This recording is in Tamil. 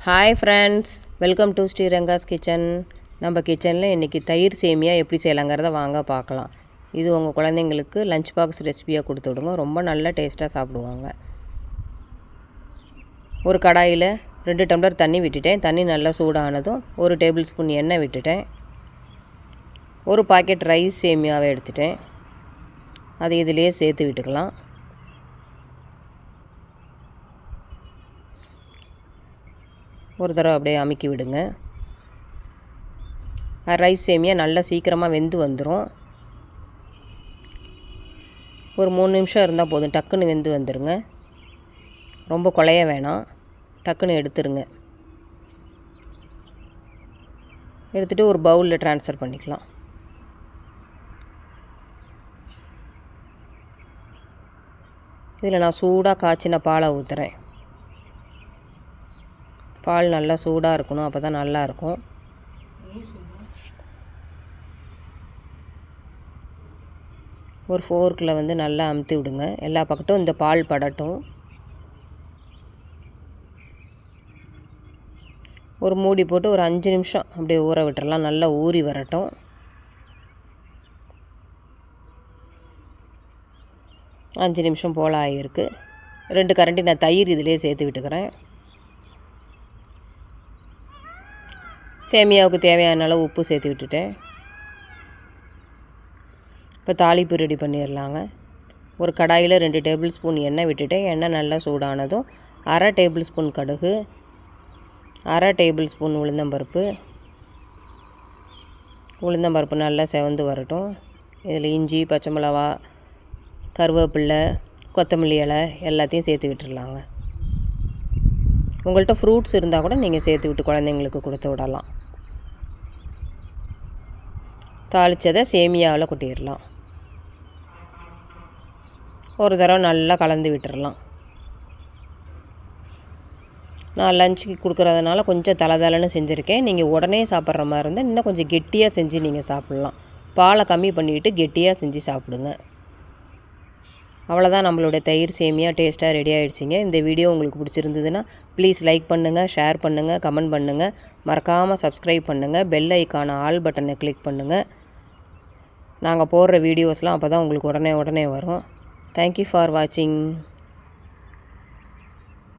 Hi friends, welcome to Sriranga's kitchen. நம்ம கிச்சனில் இன்றைக்கி தயிர் சேமியா எப்படி செய்யலாங்கிறத வாங்க பார்க்கலாம். இது உங்கள் குழந்தைங்களுக்கு லஞ்ச் பாக்ஸ் ரெசிபியாக கொடுத்து விடுங்க. ரொம்ப நல்ல டேஸ்ட்டாக சாப்பிடுவாங்க. ஒரு கடாயில் 2 டம்ளர் தண்ணி விட்டுட்டேன். தண்ணி நல்லா சூடானதும் 1 டேபிள் ஸ்பூன் எண்ணெய் விட்டுட்டேன். ஒரு பாக்கெட் ரைஸ் சேமியாவை எடுத்துட்டேன். அதை இதிலேயே சேர்த்து விட்டுக்கலாம். ஒரு தடவை அப்படியே அமுக்கி விடுங்க. ரைஸ் சேமியா நல்லா சீக்கிரமாக வெந்து வந்துடும். ஒரு 3 நிமிஷம் இருந்தால் போதும், டக்குன்னு வெந்து வந்துடுங்க. ரொம்ப குழைய வேணாம், டக்குன்னு எடுத்துருங்க. எடுத்துகிட்டு ஒரு பவுலில் ட்ரான்ஸ்ஃபர் பண்ணிக்கலாம். இதில் நான் சூடாக காய்ச்சின பாலை ஊற்றுறேன். பால் நல்லா சூடாக இருக்கணும், அப்போ தான் நல்லாயிருக்கும். ஒரு ஃபோர்க்கில் நல்லா அமுத்தி விடுங்க. எல்லா பக்கட்டும் இந்த பால் படட்டும். ஒரு மூடி போட்டு ஒரு 5 நிமிஷம் அப்படியே ஊற விட்டுறலாம். நல்லா ஊறி வரட்டும். அஞ்சு நிமிஷம் போல் ஆகியிருக்கு. 2 கரண்டி நான் தயிர் இதிலே சேர்த்து விட்டுக்கிறேன். சேமியாவுக்கு தேவையான அளவு உப்பு சேர்த்து விட்டுட்டேன். இப்போ தாளிப்பு ரெடி பண்ணிடலாங்க. ஒரு கடாயில் 2 டேபிள் ஸ்பூன் எண்ணெய் விட்டுட்டேன். எண்ணெய் நல்லா சூடானதும் 1/2 டேபிள் ஸ்பூன் கடுகு, 1/2 டேபிள் ஸ்பூன் உளுந்தம்பருப்பு. உளுந்தம்பருப்பு நல்லா செவந்து வரட்டும். இதில் இஞ்சி, பச்சை மிளகா, கருவேப்பில்லை, கொத்தமல்லி இலை எல்லாத்தையும் சேர்த்து விட்டுடலாங்க. உங்கள்கிட்ட ஃப்ரூட்ஸ் இருந்தால் கூட நீங்கள் சேர்த்து விட்டு குழந்தைங்களுக்கு கொடுத்து விடலாம். தாளித்ததை சேமியாவில் கொட்டிடலாம். ஒரு தடவை நல்லா கலந்து விட்டுடலாம். நான் லஞ்சுக்கு கொடுக்குறதுனால கொஞ்சம் தலை செஞ்சுருக்கேன். நீங்கள் உடனே சாப்பிட்ற மாதிரி இருந்தால் இன்னும் கொஞ்சம் கெட்டியாக செஞ்சு நீங்கள் சாப்பிட்லாம். பாலை கம்மி பண்ணிவிட்டு கெட்டியாக செஞ்சு சாப்பிடுங்க. அவ்வளோதான், நம்மளுடைய தயிர் சேமியா டேஸ்ட்டாக ரெடி ஆகிடுச்சிங்க. இந்த வீடியோ உங்களுக்கு பிடிச்சிருந்ததுன்னா ப்ளீஸ் லைக் பண்ணுங்கள், ஷேர் பண்ணுங்கள், கமெண்ட் பண்ணுங்கள். மறக்காமல் சப்ஸ்கிரைப் பண்ணுங்கள். பெல் ஐக்கான ஆல் பட்டனை கிளிக் பண்ணுங்கள். நாங்கள் போடுற வீடியோஸ்லாம் அப்போ தான் உங்களுக்கு உடனே வரும். தேங்க்யூ ஃபார் வாட்சிங்.